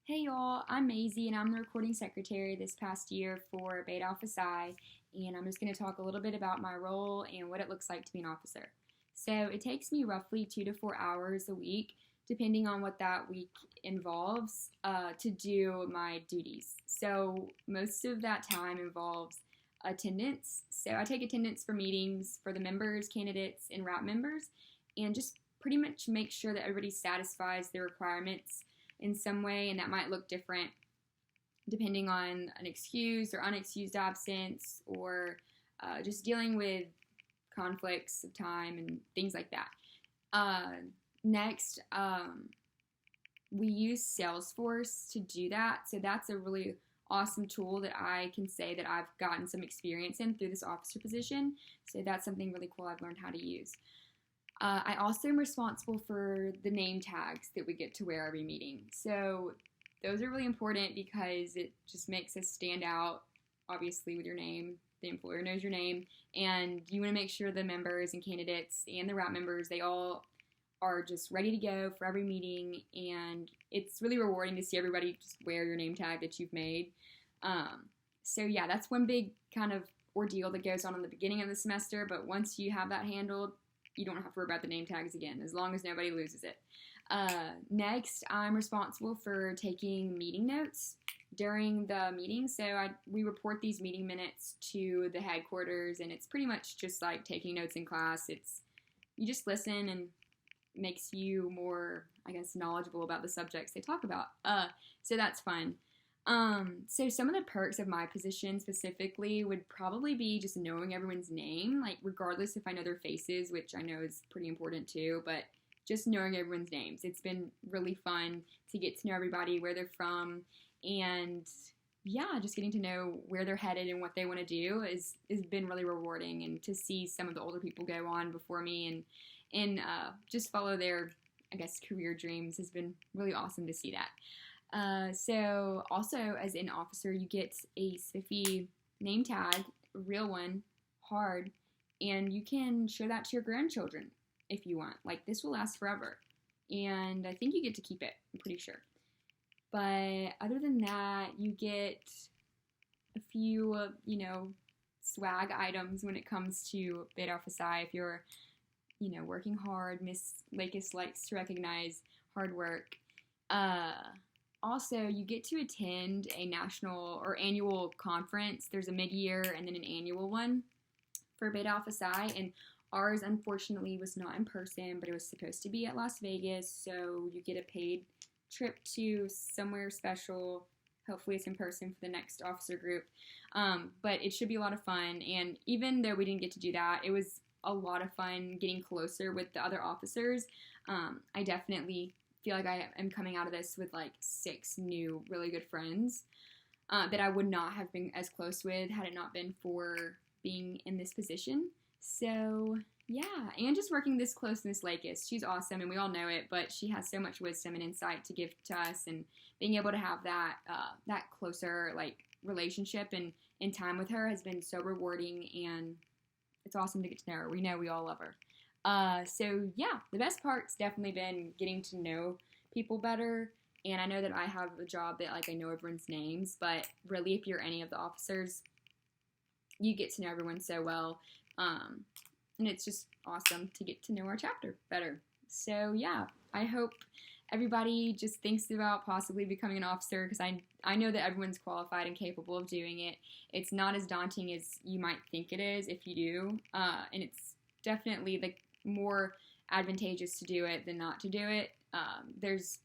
Hey y'all, I'm Maizie and I'm the recording secretary this past year for Beta Alpha Psi, and I'm just going to talk a little bit about my role and what it looks like to be an officer. So it takes me roughly 2 to 4 hours a week, depending on what that week involves, to do my duties. So most of that time involves attendance. So I take attendance for meetings for the members, candidates, and RAP members, and just pretty much make sure that everybody satisfies their requirements in some way, and that might look different depending on an excused or unexcused absence or just dealing with conflicts of time and things like that. Next, we use Salesforce to do that, so that's a really awesome tool that I can say that I've gotten some experience in through this officer position, so that's something really cool I've learned how to use. I also am responsible for the name tags that we get to wear every meeting. So those are really important because it just makes us stand out, obviously, with your name. The employer knows your name, and you want to make sure the members and candidates and the RAP members, they all are just ready to go for every meeting, and it's really rewarding to see everybody just wear your name tag that you've made. So yeah, that's one big kind of ordeal that goes on in the beginning of the semester, but once you have that handled, you don't have to worry about the name tags again, as long as nobody loses it. Next, I'm responsible for taking meeting notes during the meeting. So we report these meeting minutes to the headquarters, and it's pretty much just like taking notes in class. You just listen and makes you more, I guess, knowledgeable about the subjects they talk about. So that's fun. So some of the perks of my position specifically would probably be just knowing everyone's name, like regardless if I know their faces, which I know is pretty important too, but just knowing everyone's names. It's been really fun to get to know everybody, where they're from, and yeah, just getting to know where they're headed and what they want to do has been really rewarding, and to see some of the older people go on before me and just follow their, I guess, career dreams has been really awesome to see that. So also as an officer, you get a spiffy name tag, a real one, hard, and you can show that to your grandchildren if you want. Like, this will last forever, and I think you get to keep it, I'm pretty sure. But other than that, you get a few, swag items when it comes to Beta Alpha Psi. If you're, working hard, Miss Lakis likes to recognize hard work. Also, you get to attend a national or annual conference. There's a mid-year and then an annual one for Beta Alpha Psi, and ours, unfortunately, was not in person, but it was supposed to be at Las Vegas, so you get a paid trip to somewhere special. Hopefully it's in person for the next officer group, but it should be a lot of fun, and even though we didn't get to do that, it was a lot of fun getting closer with the other officers. I definitely feel like I am coming out of this with like 6 new really good friends that I would not have been as close with had it not been for being in this position. So yeah, and just working this close to Miss Lakis. She's awesome, and we all know it, but she has so much wisdom and insight to give to us, and being able to have that closer like relationship and in time with her has been so rewarding, and it's awesome to get to know her. We know we all love her. So yeah, the best part's definitely been getting to know people better, and I know that I have a job that like I know everyone's names, but really if you're any of the officers, you get to know everyone so well, and it's just awesome to get to know our chapter better. So yeah, I hope everybody just thinks about possibly becoming an officer, because I know that everyone's qualified and capable of doing it. It's not as daunting as you might think it is if you do, and it's definitely the more advantageous to do it than not to do it. There's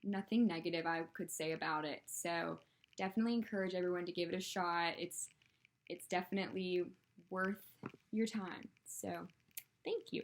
nothing negative I could say about it, so definitely encourage everyone to give it a shot. It's definitely worth your time, so thank you.